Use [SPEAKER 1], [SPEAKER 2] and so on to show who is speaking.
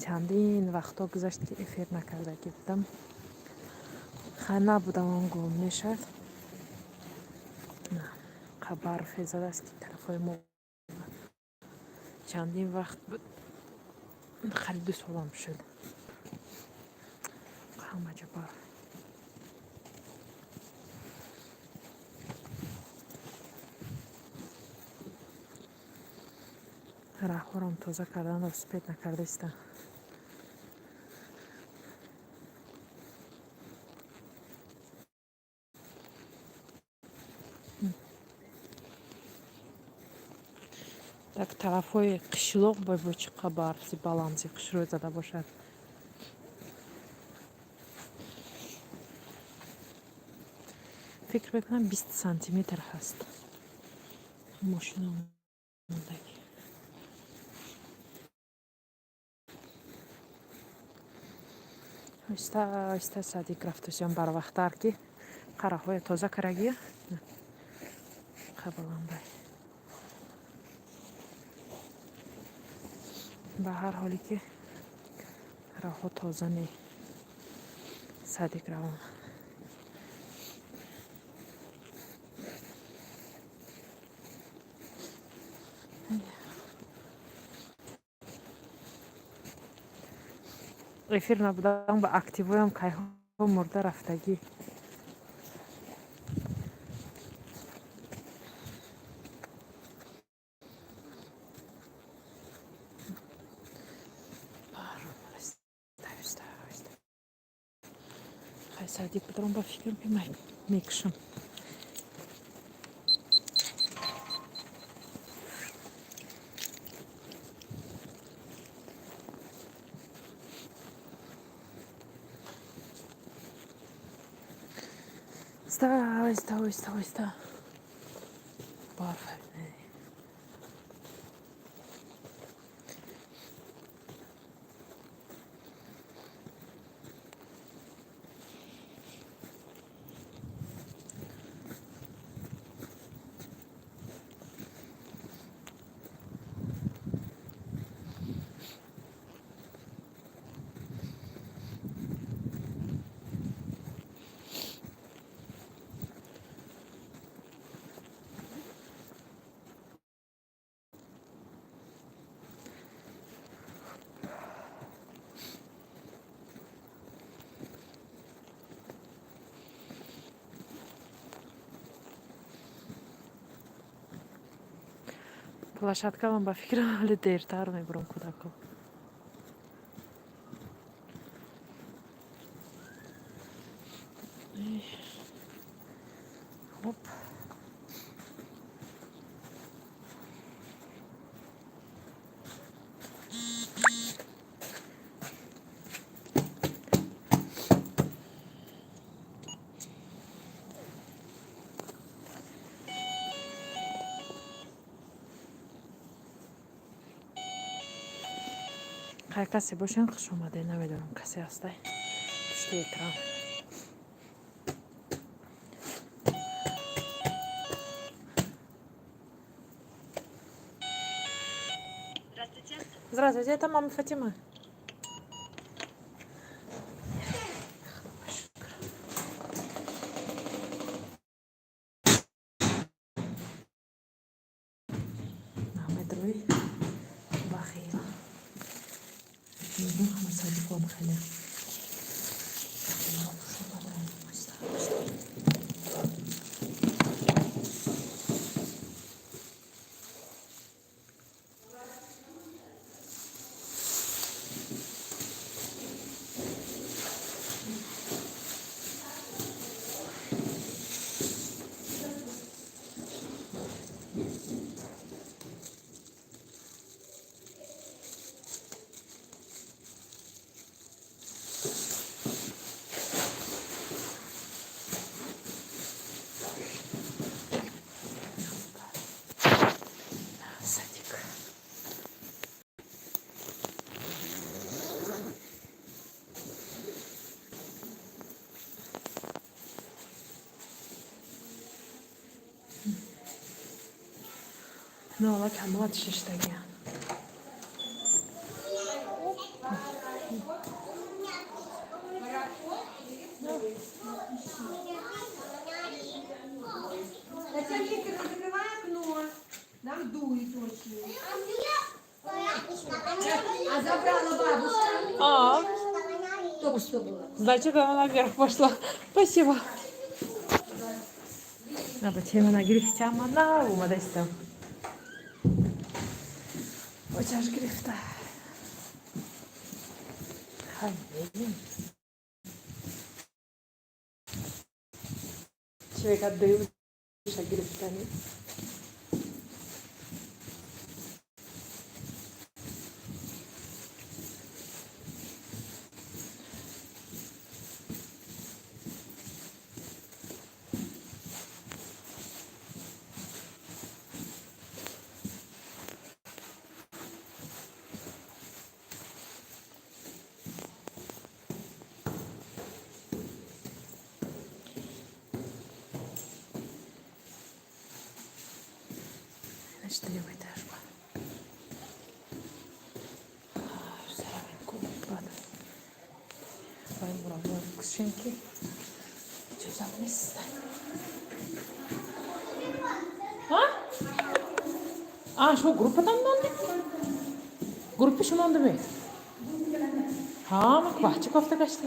[SPEAKER 1] چندین وقتا گذشت که افیر نکرده گفتم خانه بودم اون گم میشد. نه برف زده است که طرف های ما چندین وقت بود خیلی 2 سالم شد همه جا برف. راهوارم تازه کردن و سپید نکرده است. Так طرف های قشلوق باید چقدر برف بالانسی قشروی زده باشد. فکر میکنم 20 سانتی متر هست ماشین آمدگی. آیسته صدیق رفتوسیم بر وقتر که قره های تازه کرگیه قبلم بای به هر حالی که قره ها تازه نی صدیق روان افیر نبودم با اکتیوی هم که ها مرده رفتگی. خیلی صدیق بدارم با فکرم که میکشم. آیسته برف площадка من با فکرم ولی دیرتر میبرم کودکو. هوپ خیلی کسی باشین خوش اومده. نمیدونم کسی هسته پشت اکران. Здравствуйте, это мама Фатима. Ahmed Rui بخير. محمد صادق ومخلع. نه والله کمات شش تگیه.
[SPEAKER 2] Тільки не закривай окно, нам дують очень. А забрала бабушка.
[SPEAKER 1] А,
[SPEAKER 2] Только что было.
[SPEAKER 1] значит, она наверх пошла. Спасибо. Абачемана грифтямана умадайся. Очаш грифта. Hayır. Человек отдает грифтами. Значит, я этажку. Сарабин купат. Ваймура кушенки. Что за место? Şu gruppadan mı oldu? Gruppi şu oldu mu? Ha, bak bahçe kofta kaçtı.